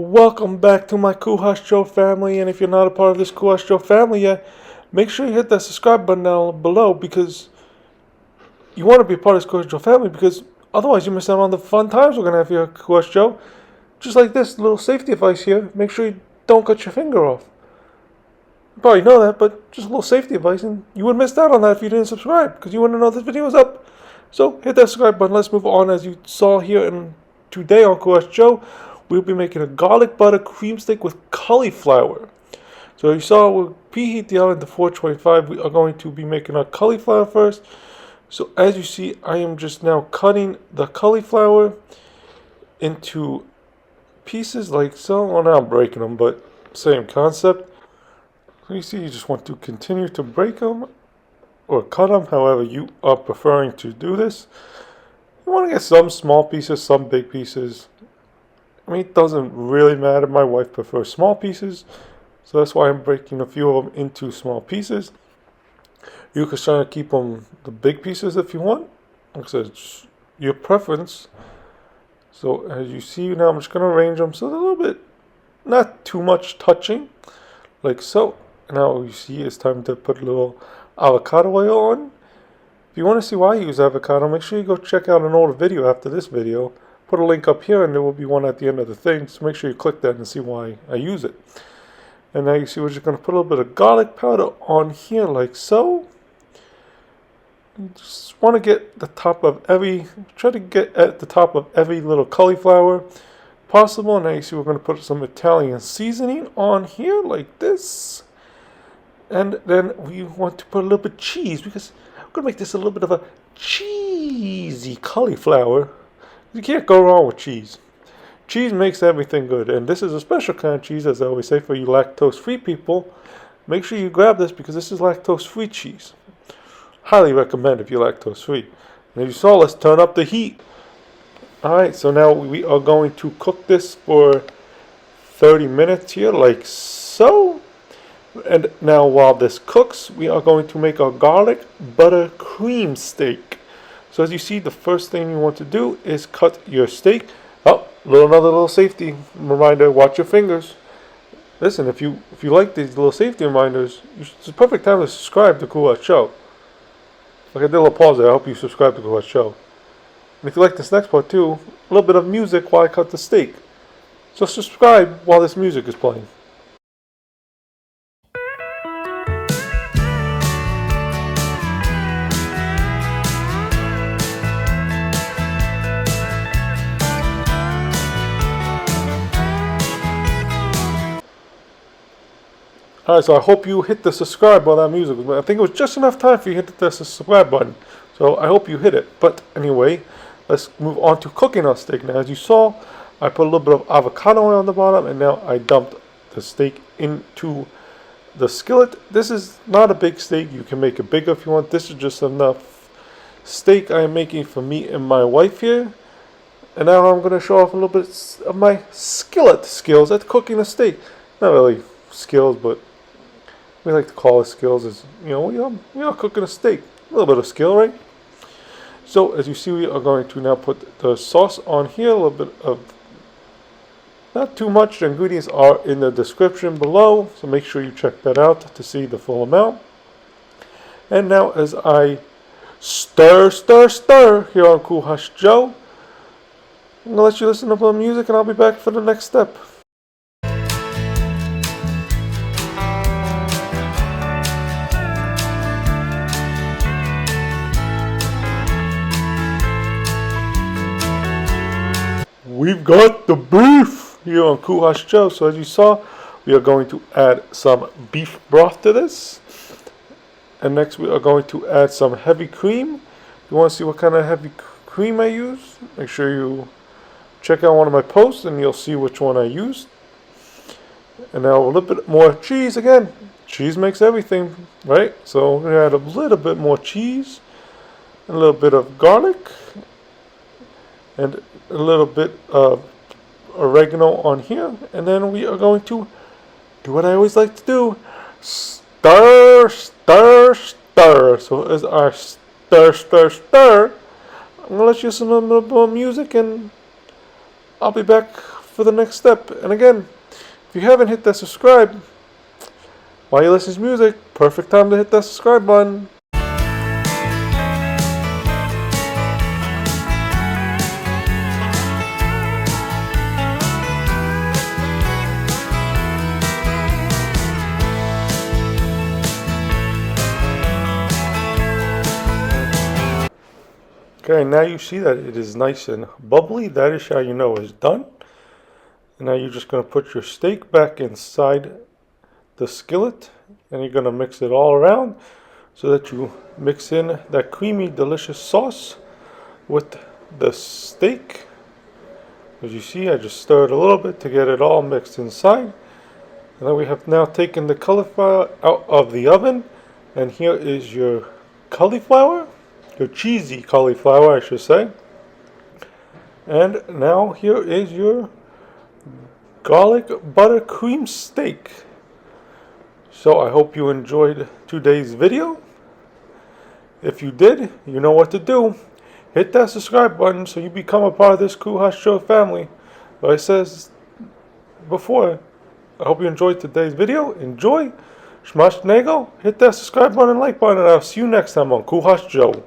Welcome back to my Kuhash Joe family, and if you're not a part of this Kuhash Joe family yet, make sure you hit that subscribe button down below because you want to be a part of this Kuhash Joe family because otherwise you miss out on the fun times we're going to have here at Kuhash Joe. Just like this little safety advice here, make sure you don't cut your finger off. You probably know that, but just a little safety advice, and you would miss out on that if you didn't subscribe because you wouldn't know this video was up. So hit that subscribe button. Let's move on. As you saw here and today on Kuhash Joe, we'll be making a garlic butter cream steak with cauliflower. So you saw we'll preheat the oven to 425. We are going to be making our cauliflower first. So as you see, I am just now cutting the cauliflower into pieces like so. Well, now I'm breaking them, but same concept. So you see, you just want to continue to break them or cut them, however you are preferring to do this. You want to get some small pieces, some big pieces. I mean, it doesn't really matter. My wife prefers small pieces, so that's why I'm breaking a few of them into small pieces. You can try to keep them the big pieces if you want. Like I said, it's your preference. So as you see now, I'm just going to arrange them so they're a little bit, not too much touching, like so. Now you see it's time to put a little avocado oil on. If you want to see why I use avocado, make sure you go check out an older video after this video. Put a link up here and there will be one at the end of the thing, so make sure you click that and see why I use it. And now you see we're just going to put a little bit of garlic powder on here like so. You just want to get the top of try to get at the top of every little cauliflower possible. And now you see we're going to put some Italian seasoning on here like this. And then we want to put a little bit of cheese because we're going to make this a little bit of a cheesy cauliflower. You can't go wrong with cheese. Cheese makes everything good, and this is a special kind of cheese, as I always say, for you lactose-free people. Make sure you grab this because this is lactose-free cheese. Highly recommend if you're lactose-free. And as you saw, let's turn up the heat. Alright, so now we are going to cook this for 30 minutes here, like so. And now while this cooks, we are going to make our garlic butter cream steak. So as you see, the first thing you want to do is cut your steak. Oh, another little safety reminder, watch your fingers. Listen, if you like these little safety reminders, it's the perfect time to subscribe to Kuhash Joe. Like I did a little pause there, I hope you subscribe to Kuhash Joe. And if you like this next part too, a little bit of music while I cut the steak. So subscribe while this music is playing. Alright, so I hope you hit the subscribe while that music was. I think it was just enough time for you to hit the subscribe button. So I hope you hit it. But anyway, let's move on to cooking our steak. Now, as you saw, I put a little bit of avocado oil on the bottom, and now I dumped the steak into the skillet. This is not a big steak. You can make it bigger if you want. This is just enough steak I am making for me and my wife here. And now I'm going to show off a little bit of my skillet skills at cooking a steak. Not really skills, but we like to call it skills, as you know, we are cooking a steak. A little bit of skill, right? So as you see, we are going to now put the sauce on here. A little bit of, not too much. The ingredients are in the description below, so make sure you check that out to see the full amount. And now as I stir here on Kuhash Joe, I'm going to let you listen to the music and I'll be back for the next step. We've got the beef here on Kuhash Joe. So as you saw, we are going to add some beef broth to this. And next we are going to add some heavy cream. If you want to see what kind of heavy cream I use, make sure you check out one of my posts and you'll see which one I used. And now a little bit more cheese. Again, cheese makes everything, right? So we're going to add a little bit more cheese, a little bit of garlic, and a little bit of oregano on here. And then we are going to do what I always like to do. Stir. So as I stir, I'm going to let you listen to a little more music and I'll be back for the next step. And again, if you haven't hit that subscribe while you listen to music, perfect time to hit that subscribe button. Okay, now you see that it is nice and bubbly. That is how you know it's done. And now you're just going to put your steak back inside the skillet, and you're going to mix it all around so that you mix in that creamy, delicious sauce with the steak. As you see, I just stirred a little bit to get it all mixed inside. And then we have now taken the cauliflower out of the oven, and here is your cauliflower. Your cheesy cauliflower, I should say. And now here is your garlic butter cream steak. So I hope you enjoyed today's video. If you did, you know what to do. Hit that subscribe button so you become a part of this Kuhash Show family. Like I said before, I hope you enjoyed today's video. Enjoy. Shmash Nego. Hit that subscribe button and like button, and I'll see you next time on Kuhash Joe.